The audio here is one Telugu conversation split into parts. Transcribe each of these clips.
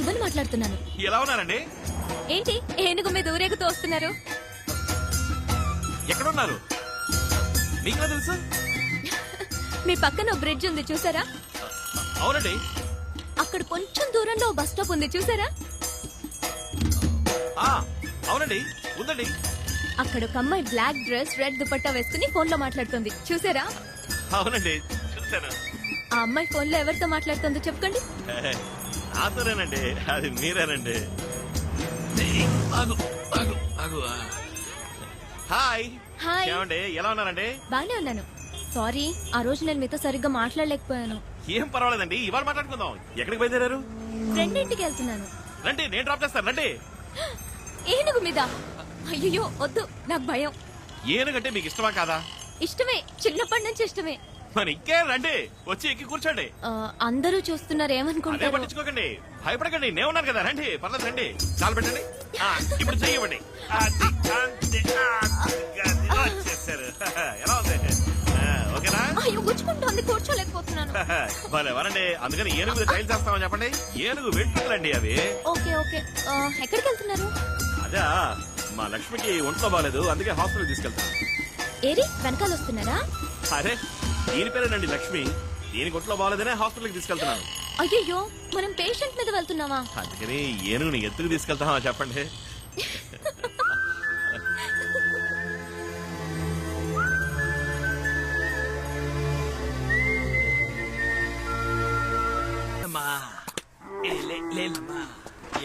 శుభన్ మాట్లాడుతున్నాను. ఎలా ఉన్నారండి? ఏంటి ఏనుగు మీద ఊరేగుతూ వస్తున్నారు? ఎక్కడున్నారు? నీకు తెలుసు? మీ పక్కన బ్రిడ్జ్ ఉంది చూసారా? అవునండి. అక్కడ కొంచెం దూరంలో బస్ స్టాప్ ఉంది చూసారా? అవునండి, ఉందండి. అక్కడ ఒక అమ్మాయి బ్లాక్ డ్రెస్ రెడ్ దుపట్టా వేసుకుని ఫోన్ లో మాట్లాడుతుంది చూసారా? అవునండి, చూసాను. ఆ అమ్మాయి ఫోన్ లో ఎవరితో మాట్లాడుతుందో చెప్పండి. నాతోనేనండి, అది మీరేనండి. హాయ్. హాయ్. ఏమండి, ఎలా ఉన్నారండి? బానే ఉన్నాను. సారీ, ఆ రోజు నేను మీతో సరిగ్గా మాట్లాడలేకపోయాను. ఏం పర్వాలేదండి, ఇవాళ మాట్లాడుకుందాం. ఎక్కడికి బయలుదేరారు? ఫ్రెండ్ ఇంటికి వెళ్తున్నాను. రండి, నేను డ్రాప్ చేస్తాను. రండి. ఏనుగు మీద? అయ్యో వద్దు, నాకు భయం. ఏనుగంటే మీకు ఇష్టమా కాదా? ఇష్టమే, చిన్నప్పటి నుంచి ఇష్టమే. మరి ఇంకే రండి, వచ్చి ఎక్కి కూర్చోండి. అందరూ చూస్తున్నారు అదే ఏమనుకుంటారు? పట్టించుకోకండి, భయపడకండి, నేను ఉన్నాను కదా. రండి, పర్లేదు రండి. చాలు పెట్టండి. ఇప్పుడు చెయ్యండి. వచ్చేసారు. ఎలా ఉంది? ఓకేనా? అయ్యో గుచ్చుకుంటోంది, కూర్చోలేకపోతున్నాను. భలే వరండి. అందుకని ఏనుగు మీద ట్రైల్ చేస్తామని చెప్పండి. ఏనుగు వెంట్రుకలండి అవి. Okay okay. ఎక్కడికి వెళ్తున్నారు? అదా, మా లక్ష్మికి ఒంట్లో బాగాలేదు, అందుకే హాస్పిటల్ తీసుకెళ్తాను. ఏరి వెనకాల వస్తున్నారా? అరే, దీని పేరేనండి లక్ష్మి. దీనికి ఒంట్లో బాగాలేదనే హాస్పిటల్కి తీసుకెళ్తున్నాను. అయ్యో, మనం పేషెంట్ మీద వెళ్తున్నావా? అందుకని ఏనుగుని ఎత్తుకు తీసుకెళ్తామా చెప్పండి.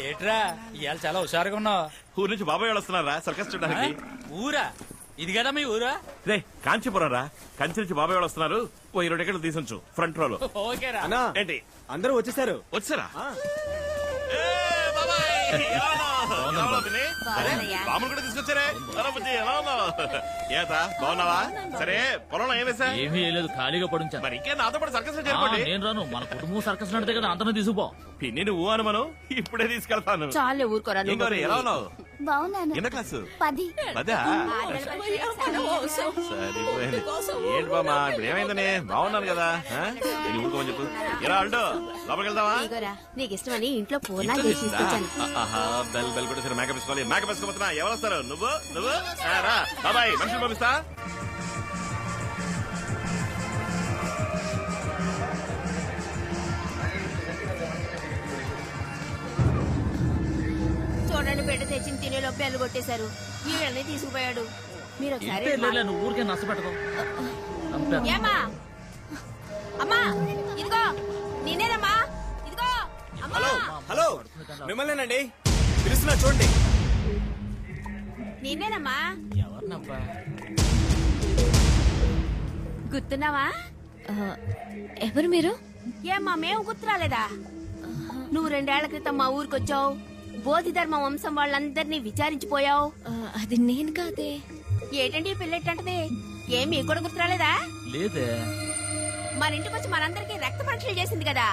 ఏట్రా ఇవాళ చాలా హుషారుగా ఉన్నావు. ఊరు నుంచి బాబాయ్ వాళ్ళు వస్తున్నారా సర్కస్ చూడడానికి? ఊరా? ఇది కదా మీ ఊరా? రే, కాంచీపురం రా. కంచి నుంచి బాబాయ్ వాళ్ళు వస్తున్నారు. ఓ 20 టికెట్లు తీసుంచు ఫ్రంట్ రోలో. ఓకేరా. అన్నా, ఏంటి అందరూ వచ్చేసారు. వచ్చారా? బాములు కూడా తీసుకొచ్చారే. ఎలా ఉన్నావు? ఏతా బాగున్నావా? సరే, పొలంలో ఏం వేసా? ఏమీ లేదు, ఖాళీగా పడుంచా. మరి ఇంకే నాతో పాటు సర్కస్ చేరుకోండి. నేను రాను, మన కుటుంబం సర్కస్ నడితే కదా, అంతను తీసుకుపో. పిన్ని నువ్వు అనుమను ఇప్పుడే తీసుకెళ్తాను. చాలే ఊరుకోరా. ఏం గౌరీ, ఎలా ఉన్నావు? బాగున్నాను. ఎన్నో క్లాసు? 10. పదా? సరిపోయింది. ఏంటి బామా, ఇప్పుడు ఏమైందని? బాగున్నాను కదా. నేను ఊరుకోమని చెప్పు. ఎలా అంటూ లోపలికి వెళ్దామా? నీకు ఇష్టమని ఇంట్లో పూర్ణ చేసి తీసుకొచ్చాను. బెల్ బెల్ కూడా సరే. మేకప్ వేసుకోవాలి. మేకప్ వేసుకోబోతున్నా. ఎవరు వస్తారు? నువ్వు నువ్వు రా బాబాయ్, మనుషులు పంపిస్తా. చూడండి, బిడ్డ తెచ్చిన తినే లోపే అల్లు కొట్టేశారు. వీళ్ళని తీసుకుపోయాడు. మీరు ఒకసారి నువ్వు ఊరికే నష్టపెట్టదు. ఏమ్మా, అమ్మా ఇదిగో నేనేనమ్మా. ఇదిగో అమ్మా. హలో హలో, మిమ్మల్నేనండి పిలుస్తున్నా, చూడండి. నేనేనమ్మా. ఎవరినబ్బా? గుర్తున్నావా? ఎవరు మీరు? ఏమ్మా, మేము గుర్తురాలేదా? నువ్వు 2 ఏళ్ల క్రితం మా ఊరికొచ్చావు. బోధిధర్మ వంశం వాళ్ళందరినీ విచారించిపోయావు. అది నేను కాదే. ఏటండి పిల్లెట్టంటది? ఏమి కూడా గుర్తురాలేదా? లేదే. మన ఇంటికి వచ్చి మనందరికి రక్త పరీక్షలు చేసింది కదా,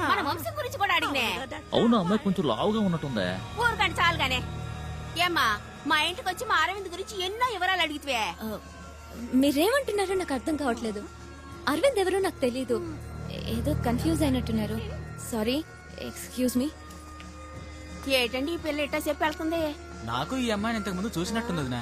మన వంశం గురించి కూడా అడిగినే. అవును, అమ్మాయి కొంచెం లావుగా ఉన్నట్టుందే. ఊరుకండి చాలుగానే. ఏమ్మా, మా ఇంటికి వచ్చి మా అరవింద్ గురించి ఎన్నో వివరాలు అడిగితే మీరేమంటున్నారో నాకు అర్థం కావట్లేదు. అరవింద్ ఎవరో నాకు తెలీదు. ఏదో కన్ఫ్యూజ్ అయినట్టున్నారు. Sorry, excuse me. ఏటండి ఈ పిల్ల ఇట్టా చెప్పి వెళ్తుంది? నాకు ఈ అమ్మాయిని ఇంతకు ముందు చూసినట్టుంది వదినా.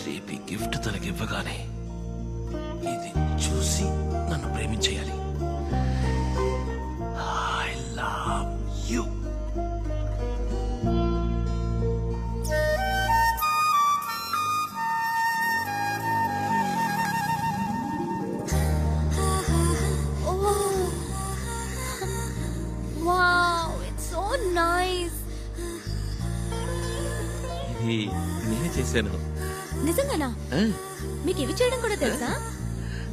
రేపు గిఫ్ట్ తనకి ఇవ్వగానే ఇది చూసి నన్ను ప్రేమించేయాలి. I love you. Wow, it's so nice. ఇది నేనే చేశాను. నిజంగానా? మీకు ఇవి చేయడం కూడా తెలుసా?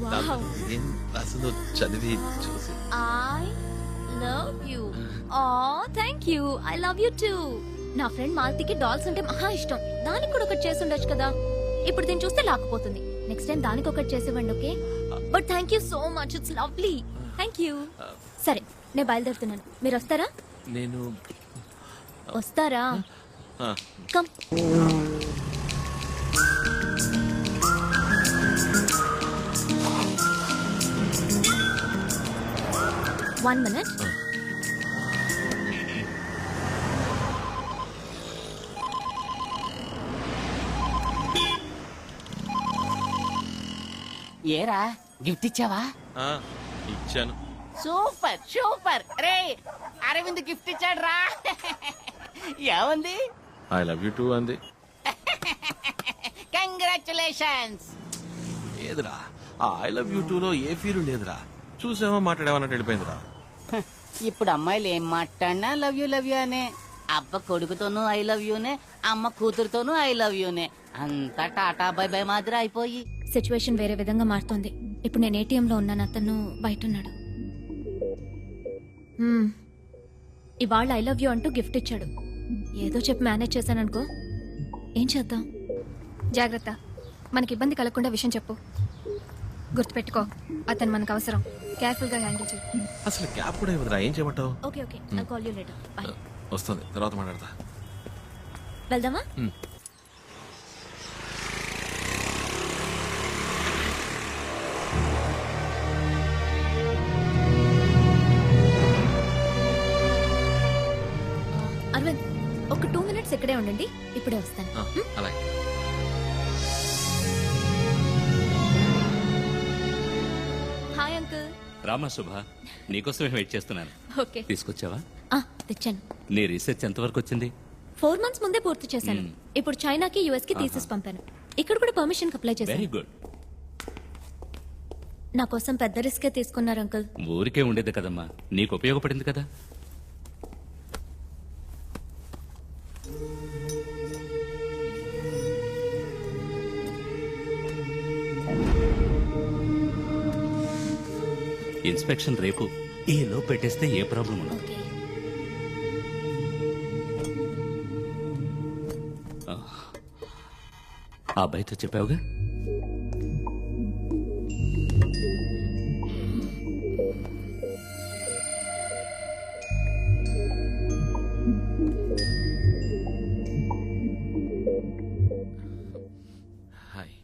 వావ్. ఏం అసలు చదివి చూసి I love you. Oh, thank you. I love you too. నా ఫ్రెండ్ మాలతికి డాల్స్ అంటే మహా ఇష్టం. దానికి కూడా ఒకటి చేసి ఉండొచ్చు కదా. ఇప్పుడు దీన్ని చూస్తే లాక్కుపోతుంది. నెక్స్ట్ టైం దానికి ఒకటి చేసేవ్వండి, okay? But thank you so much, it's lovely. Thank you. సరే, నేను బయలుదేరుతున్నాను. మీరు వస్తారా? నేను వస్తారా? కమ్. One minute. ఏరా గిఫ్ట్ ఇచ్చావా? ఇచ్చాను. సూపర్ సూపర్ రే, అరవింద్ గిఫ్ట్ ఇచ్చాడు రా. ఏముంది? ఐ లవ్ యూ టూ అంది. కంగ్రాచులేషన్స్. ఏదిరా ఆ ఐ లవ్ యూ టూ లో ఏ ఫీలు లేదురా. చూసామో మాట్లాడేమన్నట్టు వెళ్ళిపోయిందిరా. ఇప్పుడు అమ్మాయిలు ఏం మాట్లాడినా లవ్ యూ అనే. అబ్బ కొడుకుతోనూ ఐ లవ్ యూనే, అమ్మ కూతురుతోనూ ఐ లవ్ యూనే. అంతా టాటా బై బై మాదిరి అయిపోయి సిచ్యువేషన్ వేరే విధంగా మారుతోంది. ఇప్పుడు నేను ATM లో ఉన్నాను, అతను బయట ఉన్నాడు. ఇవాళ ఐ లవ్ యూ అంటూ గిఫ్ట్ ఇచ్చాడు. ఏదో చెప్పి మేనేజ్ చేశాననుకో. ఏం చేద్దాం? జాగ్రత్త, మనకి ఇబ్బంది కలగకుండా విషయం చెప్పు. గుర్తుపెట్టుకో, అతను మనకు అవసరం. కేర్ఫుల్ గా హ్యాండిల్ చేయి. అసలు క్యాబ్ కూడా ఇవ్వదురా. ఏం చేయమంటావు? Okay okay, I call you later. By. వస్తుంది, తర్వాత మాట్లాడతా. వెళ్దామా? అరవింద్, ఒక 2 minutes ఇక్కడే ఉండండి, ఇప్పుడే వస్తాను. అలాగే. Hi uncle. రామా శుభ, నీకోసమే వెయిట్ చేస్తున్నాను. ఓకే, తీసుకొచ్చావా? తెచ్చాను. నీ రీసెర్చ్ ఎంతవరకు వచ్చింది? 4 months ముందే పూర్తి చేశాను. ఇప్పుడు చైనాకి US కి తీసేసి పంపాను. ఇక్కడ కూడా పర్మిషన్ అప్లై వెరీ చేశాను. గుడ్. నా కోసం పెద్ద రిస్కే తీసుకున్నారు అంకుల్. ఊరికే ఉండేది కదమ్మా, నీకు ఉపయోగపడింది కదా. ఇన్స్పెక్షన్ రేపు. ఈ లో పెట్టేస్తే ఏ ప్రాబ్లం ఉండదు. ఓకే. ఆ అబ్బాయితో చెప్పావుగా? హాయ్.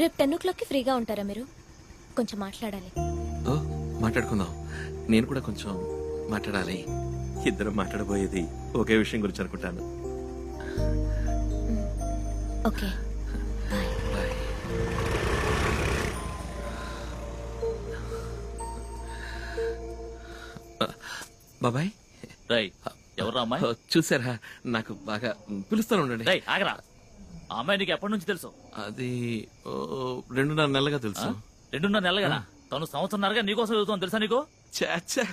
రేపు 10 o'clock కి ఫ్రీగా ఉంటారా మీరు? కొంచెం మాట్లాడాలి. ఓ, మాట్లాడుకుందాం. నేను కూడా కొంచెం మాట్లాడాలి. ఇద్దరం మాట్లాడబోయేది ఒకే విషయం గురించి అనుకుంటాను. Okay, bye. బాయ్. బాబాయ్. రై, ఎవరు అమ్మాయి? చూసారా, నాకు బాగా పిలుస్తాను ఉండండి. రై, ఆగరా. ఆ అమ్మాయి నీకు ఎప్పటి నుంచి తెలుసు? అది 2.5 నెలలుగా తెలుసు. 2.5 నెలలు కదా. తను సంవత్సరంన్నరగా నీకోసం చదువుతాను తెలుసా నీకు? చాచా,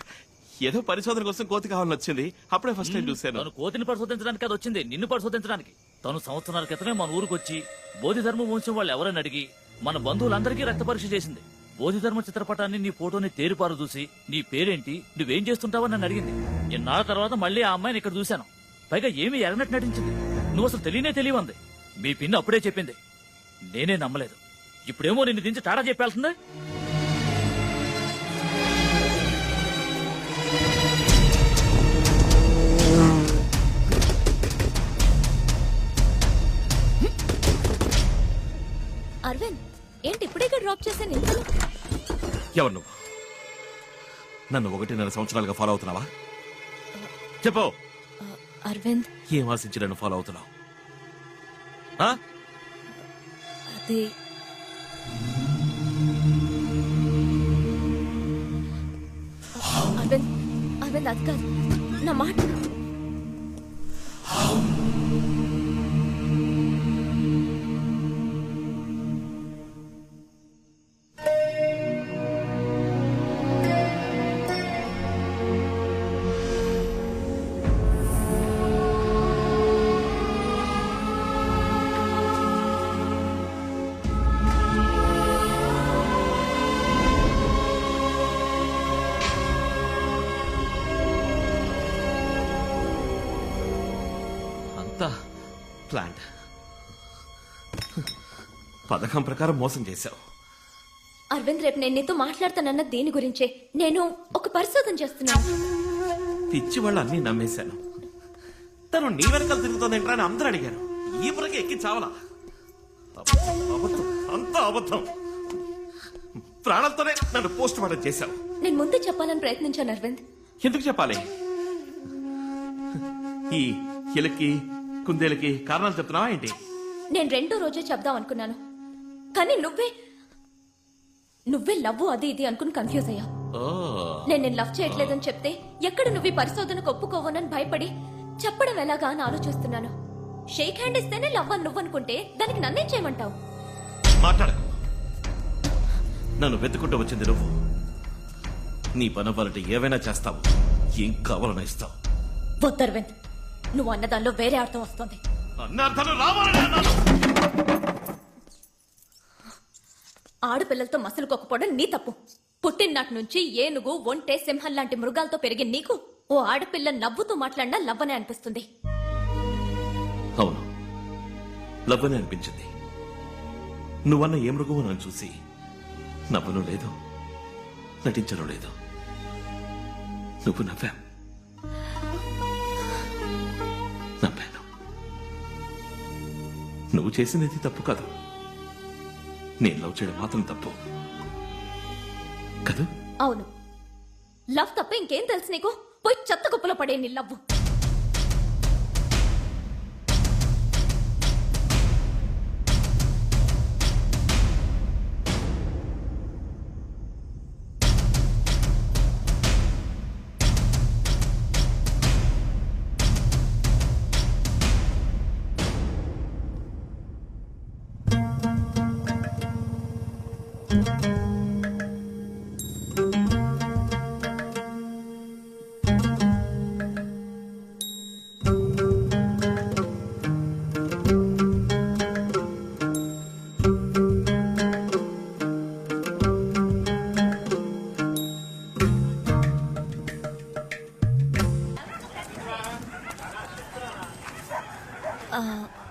ఏదో పరిశోధన కోసం కోతి కావాలని వచ్చింది. అప్పుడే ఫస్ట్ టైం చూశాను. తను కోతిని పరిశోధించడానికి అది వచ్చింది, నిన్ను పరిశోధించడానికి. తను సంవత్సరాల క్రితమే మన ఊరికి వచ్చి బోధిధర్మ వంశం వాళ్ళు ఎవరని అడిగి మన బంధువులందరికీ రక్త పరీక్ష చేసింది. బోధిధర్మ చిత్రపటాన్ని, నీ ఫోటోని తేరిపారు చూసి నీ పేరేంటి, నువ్వేం చేస్తుంటావని నన్ను అడిగింది. ఎన్నాళ్ళ తర్వాత మళ్ళీ ఆ అమ్మాయిని ఇక్కడ చూశాను. పైగా ఏమీ ఎరనట్టు నటించింది. నువ్వు అసలు తెలియవంది. మీ పిన్ని అప్పుడే చెప్పింది. నేనే నమ్మలేదు. ఇప్పుడేమో నిన్ను దించి టాటా చెప్పాల్సిందే. అరవింద్, ఏంటి ఇప్పుడే డ్రాప్ చేశాను? ఎవరు నువ్వు? నన్ను 1.5 సంవత్సరాలుగా ఫాలో అవుతున్నావా? చెప్పు. అరవింద్, ఏం ఆశించి నన్ను ఫాలో అవుతున్నావు? అది అరవింద్, అరవింద్ అది కాదు, నా మాట. ప్లాంట్ పథకం ప్రకారం మోసం చేశావు. అరవింద్, రేపు నేను నీతో మాట్లాడతానన్న దేని గురించే. నేను ఒక పరిశోధన చేస్తున్నాను. పిచ్చి వాళ్ళు అన్నీ నమ్మేశాను. తను నీ వెనకాల తిరుగుతోందేంట్రా అని అందరూ అడిగారు. ఈ పురకి ఎక్కి చావలా. అబద్ధం, అంతా అబద్ధం. ప్రాణాలతోనే నన్ను పోస్ట్ మార్టం చేశావు. నేను ముందే చెప్పాలని ప్రయత్నించాను అరవింద్. ఎందుకు చెప్పాలి? ఈ ఎలకి కుందేలకి కారణాలు చెప్తున్నావా ఏంటి? నేను రెండో రోజే చెప్దాం అనుకున్నాను, కానీ నువ్వే లవ్ అది ఇది అనుకుని కన్ఫ్యూజ్ అయ్యా. నేను లవ్ చేయట్లేదని చెప్తే ఎక్కడ నువ్వు ఈ పరిశోధనకు ఒప్పుకోవనని భయపడి చెప్పడం ఎలాగా అని ఆలోచిస్తున్నాను. షేక్ హ్యాండ్ ఇస్తేనే లవ్ అని నువ్వు అనుకుంటే దానికి నన్నేం చేయమంటావు? మాట్లాడకు. నన్ను వెతుకుంటూ వచ్చింది నువ్వు. నీ పనవ్వాలంటే ఏవైనా చేస్తావు, ఏం కావాలన్నా ఇస్తావు. వద్దర్వింద్, నువ్వు అన్నదానిలో వేరే అర్థం వస్తుంది. అన్నార్థాలు రావాలని అన్నాను. ఆడపిల్లలతో మసలుకోకపోవడం నీ తప్పు. పుట్టిననాటి నుంచి ఏనుగు, ఒంటె, సింహం లాంటి మృగాలతో పెరిగిన నీకు ఓ ఆడపిల్ల నవ్వుతూ మాట్లాడినా లవ్వనే అనిపిస్తుంది. అవును, లవ్వనే అనిపించింది. నువ్వన్న ఏ మృగమో నన్ను చూసి నవ్వను లేదు, నటించను లేదు. నువ్వు నవ్వాను. నువ్వు చేసినది తప్పు కాదు, నేను లవ్ చేయడం మాత్రం తప్పు కదా? అవును, లవ్ తప్ప ఇంకేం తెలుసు నీకు? పోయి చెత్త కుప్పలో పడే నీ లవ్వు.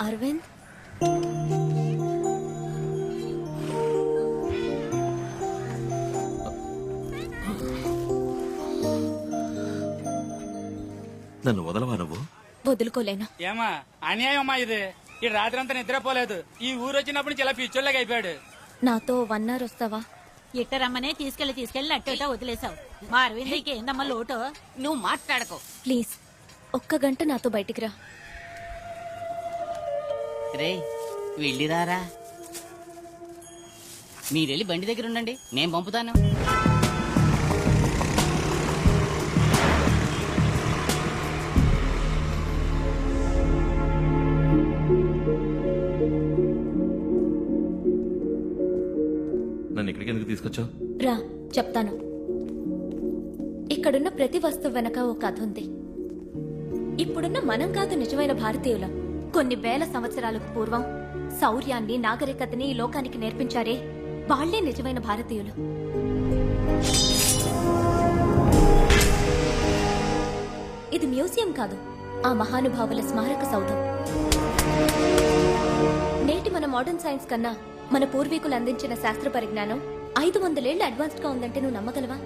అరవింద్, నన్ను వదలవా నువ్వు? వదులుకోలేను. ఏమా అన్యాయం అమ్మా ఇది. ఈ రాత్రంతా నిద్రపోలేదు. ఈ ఊరు వచ్చినప్పుడు చాలా పిచ్చోళ్ళగా అయిపోయాడు. నాతో 1 hour వస్తావా? ఇట్టరమ్మనే తీసుకెళ్లి నట్టేటో వదిలేసావు. మా అరవిందకి ఏందమ్మా లోటు? నువ్వు మాట్లాడకు. ప్లీజ్, 1 గంట నాతో బయటికి రా. రే వెళ్ళిరారా. మీరెళ్ళి బండి దగ్గర ఉండండి, నేను పంపుతాను. నన్ను ఇక్కడికి ఎందుకు తీసుకొచ్చావు? రా చెప్తాను. ఇక్కడున్న ప్రతి వస్తువు వెనక ఓ కథ ఉంది. ఇప్పుడున్న మనం కాదు నిజమైన భారతీయులం. కొన్ని వేల సంవత్సరాలకు పూర్వం శౌర్యాన్ని, నాగరికతని ఈ లోకానికి నేర్పించారే, వాళ్లే నిజమైన భారతీయులు. ఇది మ్యూజియం కాదు, ఆ మహానుభావుల స్మారక సౌధం. నేటి మన మోడర్న్ సైన్స్ కన్నా మన పూర్వీకులు అందించిన శాస్త్ర పరిజ్ఞానం 500 ఏళ్లు అడ్వాన్స్డ్ గా ఉందంటే నువ్వు నమ్మగలవా?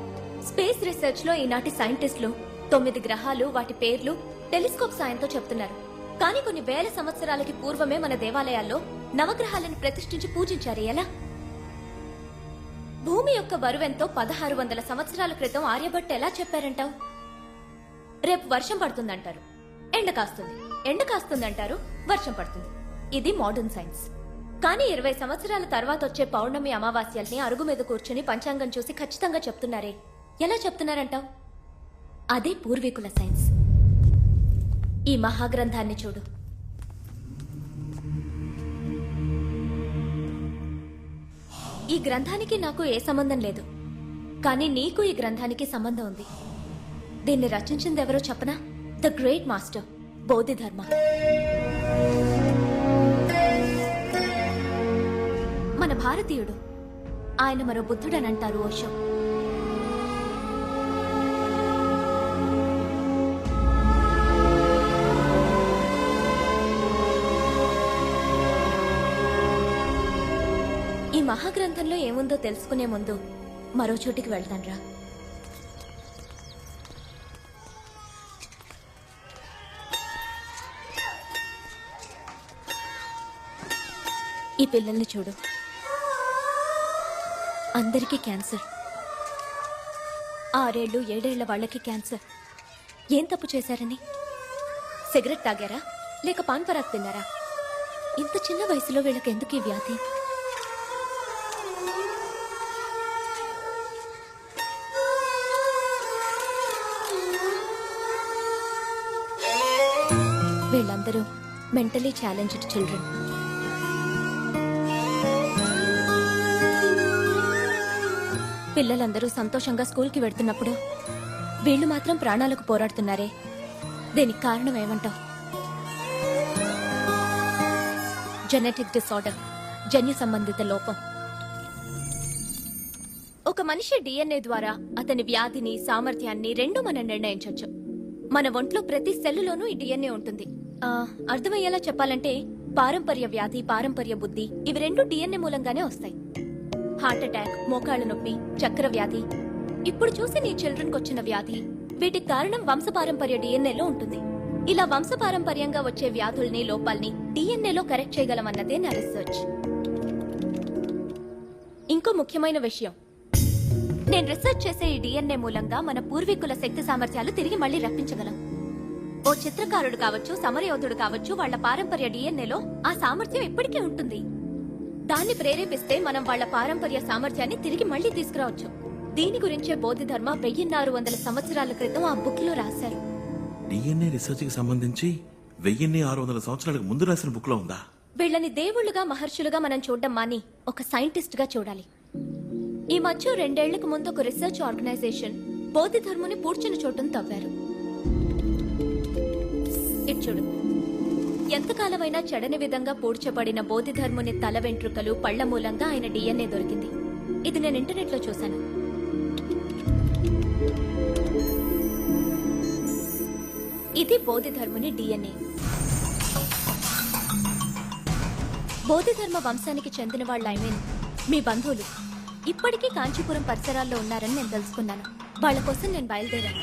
స్పేస్ రీసెర్చ్ లో ఈనాటి సైంటిస్టులు 9 గ్రహాలు, వాటి పేర్లు టెలిస్కోప్ సాయంతో చెప్తున్నారు. కానీ కొన్ని వేల సంవత్సరాలకి పూర్వమే మన దేవాలయాల్లో నవగ్రహాలను ప్రతిష్ఠించి పూజించారు. ఎలా? భూమి యొక్క బరువెంతో 1600 సంవత్సరాల క్రితం ఆర్యభట్ట ఎలా చెప్పారంటావు? రేపు వర్షం పడుతుందంటారు, ఎండ కాస్తుంది. ఎండ కాస్తుందంటారు, వర్షం పడుతుంది. ఇది మోడర్న్ సైన్స్. కానీ 20 సంవత్సరాల తర్వాత వచ్చే పౌర్ణమి, అమావాస్యల్ని అరుగు మీద కూర్చుని పంచాంగం చూసి ఖచ్చితంగా చెప్తున్నారే, ఎలా చెప్తున్నారంటావు? అదే పూర్వీకుల సైన్స్. ఈ మహాగ్రంథాన్ని చూడు. ఈ గ్రంథానికి నాకు ఏ సంబంధం లేదు, కానీ నీకు ఈ గ్రంథానికి సంబంధం ఉంది. దీన్ని రచించింది ఎవరో చెప్పనా? The great master Bodhidharma. మన భారతీయుడు. ఆయన మరో బుద్ధుడని అంటారు ఓషో. మహాగ్రంథంలో ఏముందో తెలుసుకునే ముందు మరో చోటికి వెళ్తాన్రా. ఈ పిల్లల్ని చూడు, అందరికీ క్యాన్సర్. 6 ఏళ్ళు 7 ఏళ్ల వాళ్ళకి క్యాన్సర్. ఏం తప్పు చేశారని? సిగరెట్ తాగారా లేక పాన్ పరాగ్ తిన్నారా? ఇంత చిన్న వయసులో వీళ్ళకి ఎందుకు ఈ వ్యాధి? వీళ్ళందరూ మెంటలీ ఛాలెంజ్డ్ చిల్డ్రన్. పిల్లలందరూ సంతోషంగా స్కూల్కి వెళ్తున్నప్పుడు వీళ్ళు మాత్రం ప్రాణాలకు పోరాడుతున్నారే, దీనికి కారణం ఏమంటావు? జెనెటిక్ డిసార్డర్, జన్యు సంబంధిత లోపం. ఒక మనిషి డిఎన్ఏ ద్వారా అతని వ్యాధిని, సామర్థ్యాన్ని రెండూ మనం నిర్ణయించవచ్చు. మన ఒంట్లో ప్రతి సెల్లులోనూ ఈ డిఎన్ఏ ఉంటుంది. అర్థమయ్యేలా చెప్పాలంటే పారంపర్య వ్యాధి, పారంపర్య బుద్ధి ఇవి రెండు డిఎన్ఏ మూలంగానే వస్తాయి. హార్ట్ అటాక్, మోకాళ్ళ నొప్పి, చక్కెర వ్యాధి, ఇప్పుడు చూసి నీ చిల్డ్రన్కి వచ్చిన వ్యాధి, వీటికి కారణం వంశపారంపర్య డిఎన్ఏలో ఉంటుంది. ఇలా వంశపారంపర్యంగా వచ్చే వ్యాధుల్ని, లోపాల్ని డిఎన్ఏలో కరెక్ట్ చేయగలమన్నదే నా రీసెర్చ్. ఇంకో ముఖ్యమైన విషయం, నేను రీసెర్చ్ చేసే ఈ డిఎన్ఏ మూలంగా మన పూర్వీకుల శక్తి సామర్థ్యాలు తిరిగి మళ్లీ రప్పించగలం. ఓ చిత్రకారుడు కావచ్చు, సమరయోధుడు కావచ్చు, వాళ్ల పారంపర్య డిఎన్ఏలో ఆ సామర్థ్యం ఇప్పటికీ ఉంటుంది. దాన్ని ప్రేరేపిస్తే మనం వాళ్ల పారంపర్య సామర్థ్యాన్ని తిరిగి మళ్లీ తీసుకురావచ్చు. దీని గురించే బోధిధర్మ 1600 సంవత్సరాల క్రితం ఆ బుక్ లో రాశారు. డిఎన్ఏ రీసెర్చ్ కి సంబంధించి 1600 సంవత్సరాలకు ముందు రాసిన బుక్ లో ఉందా? వీళ్ళని దేవుళ్లుగా, మహర్షులుగా మనం చూడడం మాని ఒక సైంటిస్ట్ గా చూడాలి. ఈ మధ్య 2 ఏళ్లకు ముందు ఒక రీసెర్చ్ ఆర్గనైజేషన్ బోధిధర్ముని పూడ్చిన చోటును తవ్వారు. ఇటు చూడు, ఎంతకాలమైనా చెడని విధంగా పూడ్చబడిన బోధిధర్ముని తల వెంట్రుకలు, పళ్ల మూలంగా ఆయన డిఎన్ఏ దొరికింది. ఇది నేను ఇంటర్నెట్ లో చూశాను. ఇది బోధిధర్ముని డిఎన్ఏ. బోధిధర్మ వంశానికి చెందిన వాళ్ళ మీ బంధువులు ఇప్పటికీ కాంచీపురం పరిసరాల్లో ఉన్నారని నేను తెలుసుకున్నాను. వాళ్ళ కోసం నేను బయలుదేరాను.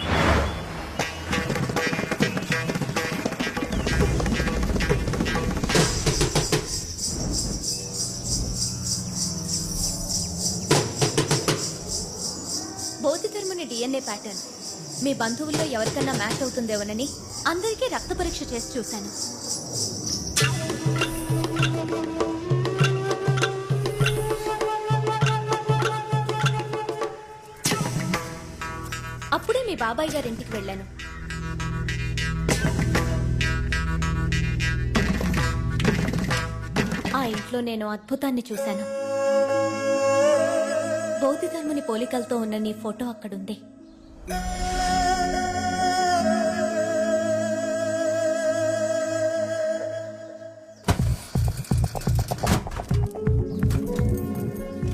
బోధిధర్ముని డిఎన్ఏ ప్యాటర్న్ మీ బంధువుల్లో ఎవరికన్నా మ్యాచ్ అవుతుందేమోనని అందరికీ రక్త పరీక్ష చేసి చూశాను. అప్పుడే మీ బాబాయ్ గారి ఇంటికి వెళ్ళాను. ఆ ఇంట్లో నేను అద్భుతాన్ని చూశాను. బౌద్ధధర్ముని పోలికలతో ఉన్న నీ ఫోటో అక్కడుంది.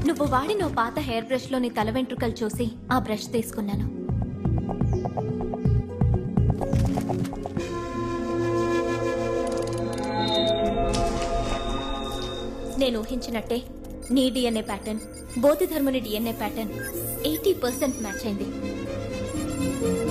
నువ్వు వాడిన పాత హెయిర్ బ్రష్ లో నీ తల వెంట్రుకలు చూసి ఆ బ్రష్ తీసుకున్నాను. నేను ఊహించినట్టే నీ డిఎన్ఏ ప్యాటర్న్, బోధిధర్ముని డిఎన్ఏ ప్యాటర్న్ 80% మ్యాచ్ అయింది.